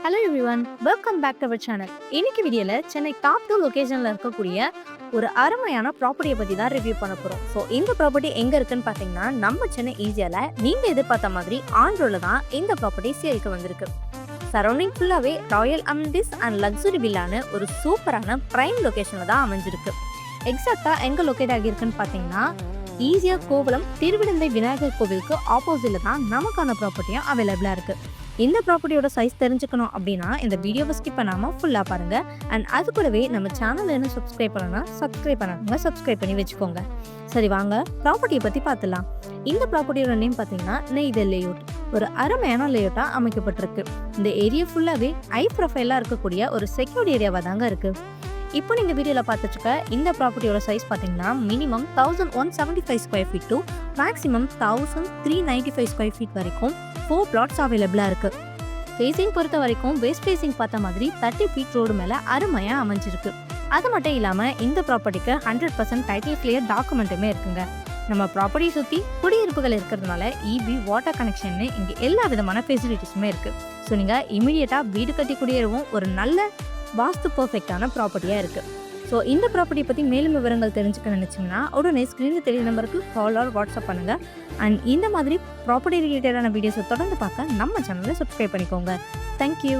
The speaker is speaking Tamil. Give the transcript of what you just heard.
Hello everyone, welcome back to our channel. இன்னைக்கு வீடியோல சென்னை டாப் 2 லொகேஷன்ல இருக்கக்கூடிய ஒரு அருமையான ப்ராப்பர்ட்டியை பத்தி தான் ரிவ்யூ பண்ண போறோம். ஸோ இந்த ப்ராப்பர்ட்டி எங்க இருக்குன்னு பாத்தீங்கன்னா நம்ம சென்னை ஈஸியால நீங்க எதிர்பார்த்த மாதிரி ஆண்ட்ரோல தான் இந்த ப்ராப்பர்ட்டி சேலுக்கு வந்திருக்கு. சரௌண்டிங் ஃபுல்லாவே ராயல் அமெனிட்டிஸ் அண்ட் லக்ஸுரி வில்லான்னு ஒரு சூப்பரான பிரைம் லொகேஷன்ல தான் அமைஞ்சிருக்கு. எக்ஸாக்டா எங்க லொகேட் ஆகியிருக்குன்னு பாத்தீங்கன்னா ஈஸியா கோவளம் திருவிடந்தை விநாயகர் கோவிலுக்கு ஆப்போசிட்ல தான் நமக்கான ப்ராப்பர்ட்டியும் அவைலபிளா இருக்கு. இந்த ப்ராப்பர்ட்டியோட சைஸ் தெரிஞ்சுக்கணும் அப்படின்னா இந்த வீடியோவை ஸ்கிப் பண்ணாமல் ஃபுல்லாக பாருங்கள். அண்ட் அது கூடவே நம்ம சேனல் என்ன சப்ஸ்கிரைப் பண்ணணும்னா சப்ஸ்கிரைப் பண்ணி வச்சுக்கோங்க. சரி வாங்க ப்ராப்பர்ட்டியை பற்றி பார்த்துலாம். இந்த ப்ராப்பர்ட்டியோட நேம் பார்த்தீங்கன்னா நெய்தல் லேஅவுட். ஒரு அருமையான லேஅவுட்டாக அமைக்கப்பட்டிருக்கு. இந்த ஏரியா ஃபுல்லாகவே ஹை ப்ரொஃபைலாக இருக்கக்கூடிய ஒரு செக்யூர்ட் ஏரியாவாக தாங்க இருக்குது. இப்போ நீங்கள் வீடியோவில் பார்த்துட்டு இந்த ப்ராப்பர்ட்டியோட சைஸ் பார்த்தீங்கன்னா minimum 1175 square feet to maximum 1395 square feet வரைக்கும் 4 பிளாட்ஸ் அவைலபிளாக இருக்குது. ஃபேஸிங் பொறுத்த வரைக்கும் வெஸ்ட் ஃபேஸிங் பார்த்த மாதிரி 30 ஃபீட் ரோடு மேலே அருமையாக அமைஞ்சிருக்கு. அது மட்டும் இல்லாமல் இந்த ப்ராப்பர்ட்டிக்கு 100% டைட்டில் கிளியர் டாக்குமெண்ட்டுமே இருக்குங்க. நம்ம ப்ராப்பர்ட்டியை சுற்றி குடியிருப்புகள் இருக்கிறதுனால இபி வாட்டர் கனெக்ஷன்னு இங்கே எல்லா விதமான ஃபெசிலிட்டிஸுமே இருக்குது. ஸோ நீங்கள் இமீடியட்டாக வீடு கட்டி குடியேறவும் ஒரு நல்ல வாஸ்து பர்ஃபெக்டான ப்ராப்பர்ட்டியாக இருக்குது. ஸோ இந்த ப்ராப்பர்ட்டி பற்றி மேலும் விவரங்கள் தெரிஞ்சுக்க நினச்சிங்கன்னா உடனே ஸ்க்ரீனில் தெரிய நம்பருக்கு கால் ஆர் வாட்ஸ்அப் பண்ணுங்கள். அண்ட் இந்த மாதிரி ப்ராப்பர்ட்டி ரிலேட்டடான வீடியோஸை தொடர்ந்து பார்க்க நம்ம சேனலை சப்ஸ்கிரைப் பண்ணிக்கோங்க. தேங்க்யூ.